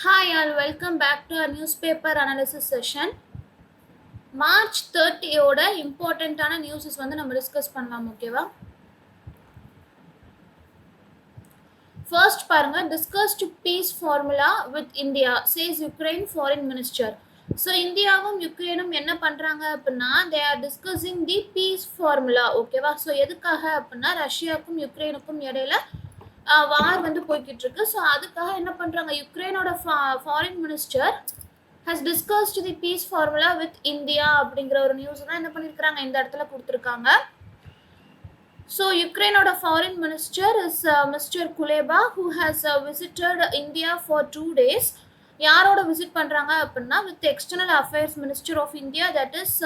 Hi all, welcome back to our newspaper analysis session. March 30 ஓட இம்பார்ட்டண்ட்டான newses வந்து நம்ம டிஸ்கஸ் பண்ணலாம் ஓகேவா. ஃபர்ஸ்ட் பாருங்க, discussed peace formula with India says Ukraine foreign minister. So இந்தியாவும் யுக்ரைனும் என்ன பண்ணுறாங்க அப்படின்னா they are discussing the peace formula ஓகேவா. ஸோ எதுக்காக அப்படின்னா ரஷ்யாவுக்கும் யுக்ரைனுக்கும் இடையில வார் வந்து போய்கிட்டு இருக்கு. ஸோ அதுக்காக என்ன பண்ணுறாங்க, யுக்ரைனோட foreign minister has discussed the peace formula with India அப்படிங்கிற ஒரு நியூஸ் தான் என்ன பண்ணியிருக்கிறாங்க இந்த இடத்துல கொடுத்துருக்காங்க. ஸோ யுக்ரைனோட foreign minister is mister Kuleba who has visited India for 2 days. யாரோட விசிட் பண்ணுறாங்க அப்படின்னா with external affairs minister of India that is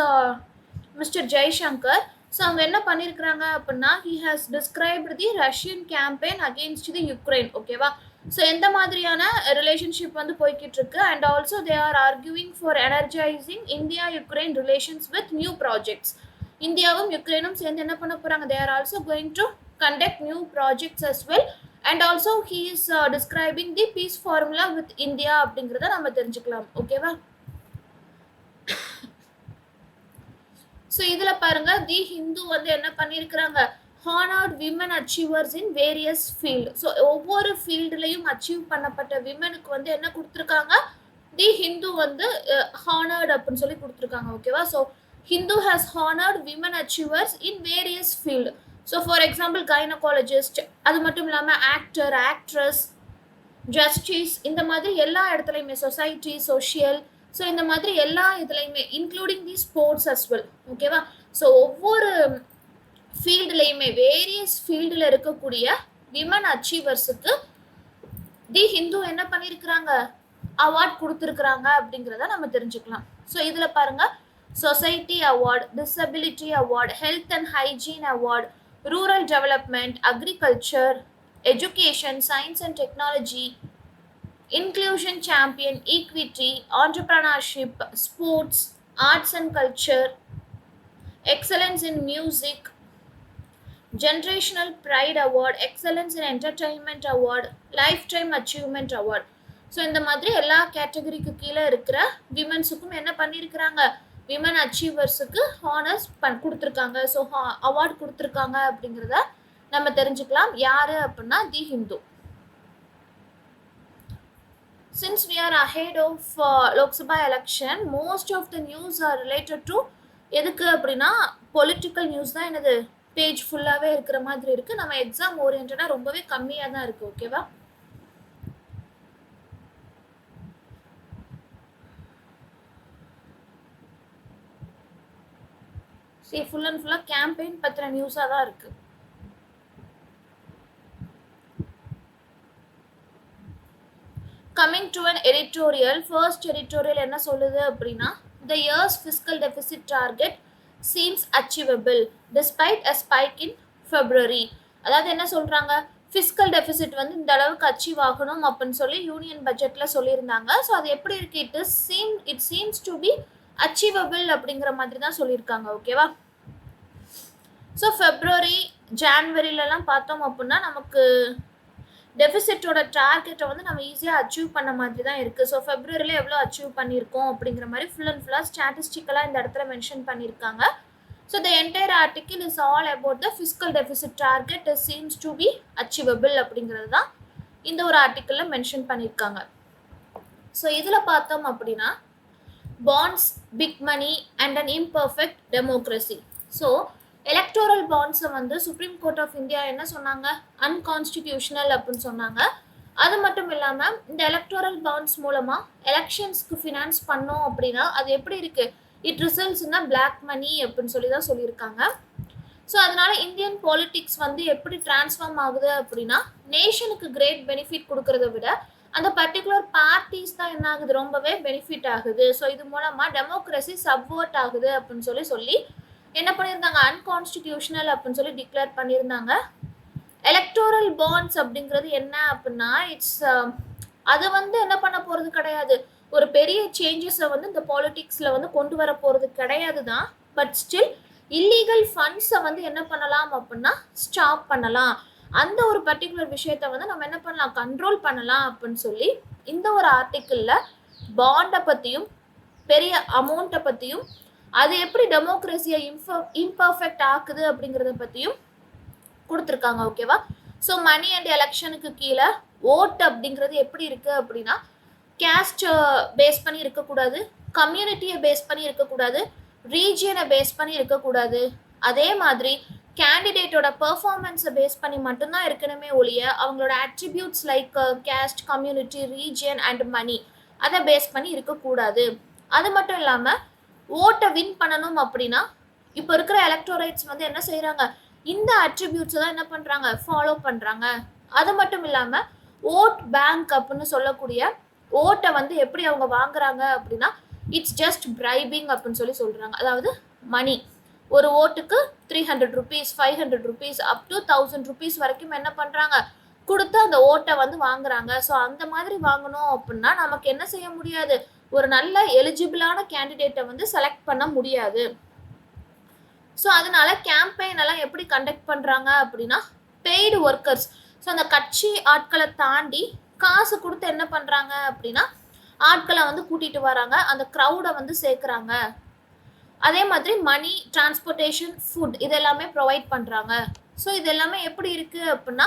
mister Jaishankar. So அவங்க என்ன பண்ணியிருக்கிறாங்க அப்படின்னா he has described the Russian campaign against the Ukraine ஓகேவா. So எந்த மாதிரியான ரிலேஷன்ஷிப் வந்து போய்கிட்டு இருக்கு and also they are arguing for energizing India Ukraine relations with new projects. இந்தியாவும் யுக்ரைனும் சேர்ந்து என்ன பண்ண போகிறாங்க, they are also going to conduct new projects as well and also he is describing the peace formula with India அப்படிங்கிறத நம்ம தெரிஞ்சுக்கலாம் ஓகேவா. ஸோ இதில் பாருங்க தி ஹிந்து வந்து என்ன பண்ணியிருக்கிறாங்க, honoured women achievers in various field. So ஒவ்வொரு ஃபீல்டுலையும் அச்சீவ் பண்ணப்பட்ட விமனுக்கு வந்து என்ன கொடுத்துருக்காங்க, தி ஹிந்து வந்து ஹானர்ட் அப்படின்னு சொல்லி கொடுத்துருக்காங்க ஓகேவா. So Hindu has honoured women achievers in various field. So for example gynaecologist, அது மட்டும் இல்லாமல் ஆக்டர், ஆக்ட்ரஸ், ஜஸ்டிஸ், இந்த மாதிரி எல்லா இடத்துலையுமே சொசைட்டி, சோஷியல், ஸோ இந்த மாதிரி எல்லா இதுலையுமே including the sports as well ஓகேவா. ஸோ ஒவ்வொரு ஃபீல்டுலையுமே வேரியஸ் ஃபீல்டில் இருக்கக்கூடிய விமன் அச்சீவர்ஸுக்கு தி ஹிந்து என்ன பண்ணியிருக்கிறாங்க, அவார்ட் கொடுத்துருக்குறாங்க அப்படிங்கிறத நம்ம தெரிஞ்சுக்கலாம். ஸோ இதில் பாருங்க society award, disability award, health and hygiene award, rural development, agriculture, education, science and technology, inclusion champion, equity, entrepreneurship, sports, arts and culture, excellence in music, generational pride award, excellence in entertainment award, lifetime achievement award. So இந்த மாதிரி எல்லா கேட்டகரிக்கு கீழே இருக்கிற விமன்ஸுக்கும் என்ன பண்ணியிருக்கிறாங்க, women அச்சீவர்ஸுக்கு ஹானர்ஸ் கொடுத்துருக்காங்க. ஸோ அவார்ட் கொடுத்துருக்காங்க அப்படிங்கிறத நம்ம தெரிஞ்சுக்கலாம். யார் அப்படின்னா தி Hindu. Since we are ahead of Lok Sabha election, most of the news are related to எதுக்கு அப்படின்னா பொலிட்டிக்கல் நியூஸ் தான் என்னது பேஜ் ஃபுல்லாகவே இருக்கிற மாதிரி இருக்குது. நம்ம எக்ஸாம் ஓரியன்டாக ரொம்பவே கம்மியாக தான் இருக்குது ஓகேவா. சரி, ஃபுல் அண்ட் ஃபுல்லாக கேம்பெயின் பற்றின நியூஸாக தான் இருக்குது. Coming to an editorial, first editorial என்ன சொல்லுது அப்படின்னா the year's fiscal deficit target seems achievable despite a spike in February. அதாவது என்ன சொல்கிறாங்க, ஃபிஸ்கல் டெஃபிசிட் வந்து இந்த அளவுக்கு அச்சீவ் ஆகணும் அப்படின்னு சொல்லி யூனியன் பட்ஜெட்டில் சொல்லியிருந்தாங்க. ஸோ அது எப்படி இருக்குது, it seems to be achievable அப்படிங்கிற மாதிரி தான் சொல்லியிருக்காங்க ஓகேவா. ஸோ ஃபெப்ரவரி ஜான்வரிலலாம் பார்த்தோம் அப்படின்னா நமக்கு டெஃபிசிட்டோட டார்கெட்டை வந்து நம்ம ஈஸியாக அச்சீவ் பண்ண மாதிரி தான் இருக்குது. ஸோ ஃபெப்ரவரியில் எவ்வளோ அச்சீவ் பண்ணியிருக்கோம் அப்படிங்கிற மாதிரி ஃபுல் அண்ட் ஃபுல்லாக ஸ்டாட்டிஸ்டிக்கலாக இந்த இடத்துல மென்ஷன் பண்ணியிருக்காங்க. So the entire article is all about the fiscal deficit target seems to be achievable அப்படிங்கிறது தான் இந்த ஒரு ஆர்டிக்கிளில் மென்ஷன் பண்ணியிருக்காங்க. ஸோ இதில் பார்த்தோம் அப்படின்னா bonds, big money and an imperfect democracy. So electoral பாண்ட்ஸை வந்து சுப்ரீம் கோர்ட் ஆஃப் இந்தியா என்ன சொன்னாங்க, அன்கான்ஸ்டிடியூஷனல் அப்படின்னு சொன்னாங்க. அது மட்டும் இல்லாமல் இந்த எலக்டோரல் பாண்ட்ஸ் மூலமாக எலெக்ஷன்ஸ்க்கு ஃபினான்ஸ் பண்ணோம் அப்படின்னா அது எப்படி இருக்குது, இட் ரிசல்ட்ஸ்னா பிளாக் மணி அப்படின்னு சொல்லி தான் சொல்லியிருக்காங்க. ஸோ அதனால் இந்தியன் பாலிட்டிக்ஸ் வந்து எப்படி டிரான்ஸ்ஃபார்ம் ஆகுது அப்படின்னா நேஷனுக்கு கிரேட் பெனிஃபிட் கொடுக்கறத விட அந்த பர்டிகுலர் பார்ட்டிஸ் தான் என்ன ஆகுது, ரொம்பவே பெனிஃபிட் ஆகுது. ஸோ இது மூலமாக டெமோக்ரஸி சப்வர்ட் ஆகுது அப்படின்னு சொல்லி என்ன பண்ணியிருந்தாங்க, அன்கான்ஸ்டிடியூஷனல் அப்படின்னு சொல்லி டிக்ளேர் பண்ணியிருந்தாங்க. எலக்டோரல் பாண்ட்ஸ் அப்படிங்கிறது என்ன அப்படின்னா அது வந்து என்ன பண்ண போகிறது கிடையாது, ஒரு பெரிய சேஞ்சஸை வந்து இந்த பாலிட்டிக்ஸில் வந்து கொண்டு வர போகிறது கிடையாது தான். பட் ஸ்டில் இல்லீகல் ஃபண்ட்ஸை வந்து என்ன பண்ணலாம் அப்படின்னா ஸ்டாப் பண்ணலாம். அந்த ஒரு பர்டிகுலர் விஷயத்த வந்து நம்ம என்ன பண்ணலாம், கண்ட்ரோல் பண்ணலாம் அப்படின்னு சொல்லி இந்த ஒரு ஆர்டிக்கிளில் பாண்டை பற்றியும் பெரிய அமௌண்ட்டை பற்றியும் அது எப்படி டெமோக்ரஸியை இம்பர்ஃபெக்ட் ஆக்குது அப்படிங்கிறத பற்றியும் கொடுத்துருக்காங்க. ஓகேவா? ஸோ மணி அண்ட் எலெக்ஷனுக்கு கீழே ஓட் அப்படிங்கிறது எப்படி இருக்குது அப்படின்னா, கேஸ்ட் பேஸ் பண்ணி இருக்கக்கூடாது, கம்யூனிட்டியை பேஸ் பண்ணி இருக்கக்கூடாது, ரீஜியனை பேஸ் பண்ணி இருக்கக்கூடாது. அதே மாதிரி கேண்டிடேட்டோட பெர்ஃபார்மன்ஸை பேஸ் பண்ணி மட்டும்தான் இருக்கணுமே ஒழிய அவங்களோட attributes like caste, community, region and money அதை பேஸ் பண்ணி இருக்கக்கூடாது. அது மட்டும் இல்லாமல் ஓட்டை வின் பண்ணணும் அப்படின்னா இப்போ இருக்கிற எலக்டோரேட்ஸ் வந்து என்ன செய்கிறாங்க, இந்த அட்ரிபியூட்ஸை தான் என்ன பண்ணுறாங்க, ஃபாலோ பண்ணுறாங்க. அது மட்டும் இல்லாமல் ஓட் பேங்க் அப்படின்னு சொல்லக்கூடிய ஓட்டை வந்து எப்படி அவங்க வாங்குறாங்க அப்படின்னா, இட்ஸ் ஜஸ்ட் பிரைபிங் அப்படின்னு சொல்கிறாங்க. அதாவது மணி, ஒரு ஓட்டுக்கு 300 rupees, 500 rupees, up to 1000 rupees வரைக்கும் என்ன பண்ணுறாங்க, கொடுத்து அந்த ஓட்டை வந்து வாங்குறாங்க. ஸோ அந்த மாதிரி வாங்கணும் அப்படின்னா நமக்கு என்ன செய்ய முடியாது, ஒரு நல்ல எலிஜிபிளான கேண்டிடேட்டை வந்து செலக்ட் பண்ண முடியாது. ஸோ அதனால கேம்பெயின் எல்லாம் எப்படி கண்டக்ட் பண்ணுறாங்க அப்படின்னா, பெய்டு ஒர்க்கர்ஸ், ஸோ அந்த கட்சி ஆட்களை தாண்டி காசு கொடுத்து என்ன பண்ணுறாங்க அப்படின்னா ஆட்களை வந்து கூட்டிகிட்டு வராங்க, அந்த க்ரௌடை வந்து சேர்க்குறாங்க. அதே மாதிரி மணி, டிரான்ஸ்போர்ட்டேஷன், ஃபுட் இதெல்லாமே ப்ரொவைட் பண்ணுறாங்க. ஸோ இது எல்லாமே எப்படி இருக்குது அப்படின்னா,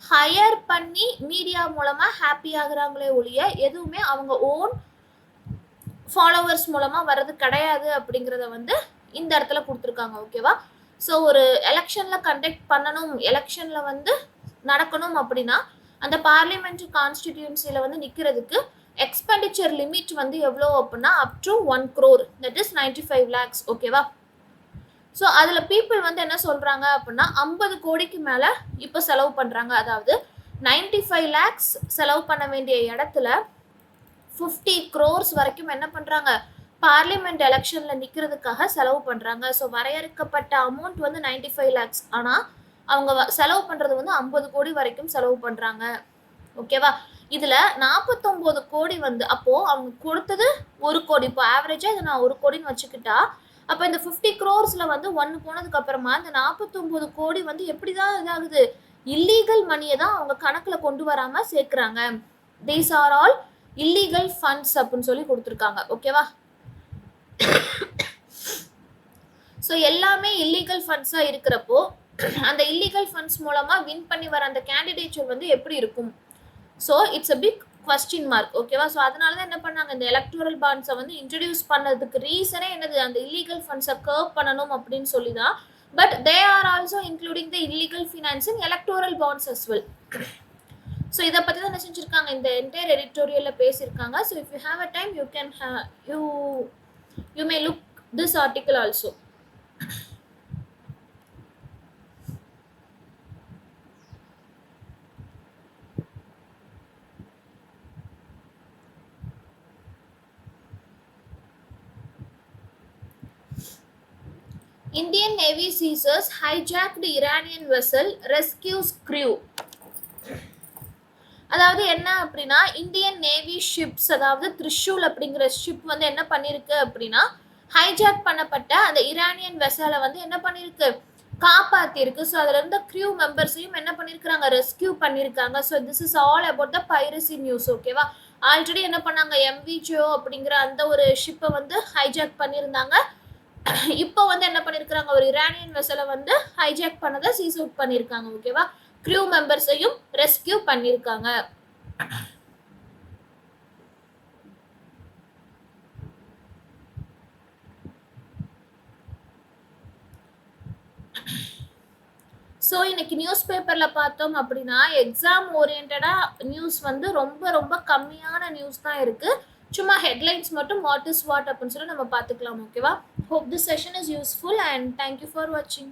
ஹையர் பண்ணி மீடியா மூலமாக ஹாப்பி ஆகுறாங்களே ஒழிய எதுவுமே அவங்க ஓன் ஃபாலோவர்ஸ் மூலமாக வர்றது கிடையாது அப்படிங்கிறத வந்து இந்த இடத்துல கொடுத்துருக்காங்க. ஓகேவா? ஸோ ஒரு எலெக்ஷனில் கண்டக்ட் பண்ணணும், எலெக்ஷனில் வந்து நடக்கணும் அப்படின்னா அந்த பார்லிமெண்ட்ரி கான்ஸ்டிடியூன்சியில் வந்து நிற்கிறதுக்கு எக்ஸ்பெண்டிச்சர் லிமிட் வந்து எவ்வளோ அப்படின்னா up to 1 crore, that is 95 lakhs. ஓகேவா? ஸோ அதில் பீப்புள் வந்து என்ன சொல்கிறாங்க அப்படின்னா 50 கோடிக்கு மேலே இப்போ செலவு பண்ணுறாங்க. அதாவது 95 lakhs செலவு பண்ண வேண்டிய இடத்துல 50 crores வரைக்கும் என்ன பண்ணுறாங்க, பார்லிமெண்ட் எலெக்ஷனில் நிற்கிறதுக்காக செலவு பண்ணுறாங்க. ஸோ வரையறுக்கப்பட்ட அமௌண்ட் வந்து 95 lakhs, ஆனால் அவங்க செலவு பண்ணுறது வந்து 50 கோடி வரைக்கும் செலவு பண்ணுறாங்க. ஓகேவா? இதில் 49 கோடி வந்து அப்போது அவங்க கொடுத்தது 1 கோடி. இப்போ ஆவரேஜாக இதை நான் 1 கோடின்னு வச்சுக்கிட்டா, அப்போ இந்த 50 crores வந்து 1 போனதுக்கு அப்புறமா இந்த 49 கோடி வந்து எப்படி தான் இதாகுது, இல்லீகல் மணியை தான் அவங்க கணக்கில் கொண்டு வராமல் சேர்க்குறாங்க. These are all illegal funds அப்படின்னு சொல்லி கொடுத்துருக்காங்க. ஓகேவா? ஸோ எல்லாமே இல்லீகல் ஃபண்ட்ஸாக இருக்கிறப்போ அந்த இல்லீகல் ஃபண்ட்ஸ் மூலமாக வின் பண்ணி வர அந்த கேண்டிடேச்சர் வந்து எப்படி இருக்கும்? So it's a big question mark. ஓகேவா? ஸோ அதனால தான் என்ன பண்ணாங்க, இந்த எலக்டோரல் பாண்ட்ஸை வந்து இன்ட்ரடியூஸ் பண்ணதுக்கு ரீசனே என்னது, அந்த இல்லீகல் ஃபண்ட்ஸை கர்வ் பண்ணணும் அப்படின்னு சொல்லி தான். But they are also including the illegal finance in electoral bonds as well. So இதை பற்றி தான் என்ன செஞ்சுருக்காங்க, இந்த என்டையர் எடிட்டோரியலில் பேசியிருக்காங்க. So if you have a time you may look this article also. Indian Navy seizes hijacked Iranian vessel, rescues crew. அதாவது என்ன அப்படின்னா, இந்தியன் நேவி ஷிப்ஸ், அதாவது த்ரிஷூல் அப்படிங்கிற ஷிப் வந்து என்ன பண்ணியிருக்கு அப்படின்னா, ஹைஜாக் பண்ணப்பட்ட அந்த ஈரானியன் வெசலை வந்து என்ன பண்ணியிருக்கு, காப்பாற்றிருக்கு. ஸோ அதில் இருந்த க்ரூ மெம்பர்ஸையும் என்ன பண்ணியிருக்கிறாங்க, ரெஸ்கியூ பண்ணியிருக்காங்க. So this is all about the piracy news. ஓகேவா? ஆல்ரெடி என்ன பண்ணாங்க, MVJO அப்படிங்கிற அந்த ஒரு ஷிப்பை வந்து ஹைஜாக் பண்ணியிருந்தாங்க. இப்போ வந்து என்ன பண்ணியிருக்கிறாங்க, ஒரு ஈரானியன் வெசலை வந்து ஹைஜாக் பண்ணதை சீஸ் அவுட் பண்ணியிருக்காங்க. ஓகேவா? க்ரூ மெம்பர்ஸையும் ரெஸ்கியூ பண்ணியிருக்காங்க. ஸோ இன்னைக்கு நியூஸ் பேப்பரில் பார்த்தோம் அப்படின்னா எக்ஸாம் ஓரியன்டாக நியூஸ் வந்து ரொம்ப ரொம்ப கம்மியான நியூஸ் தான் இருக்குது. சும்மா ஹெட்லைன்ஸ் மட்டும் வாட் இஸ் வாட் அப்படின்னு சொல்லி நம்ம பார்த்துக்கலாம். ஓகேவா? Hope this session is useful and thank you for வாட்சிங்.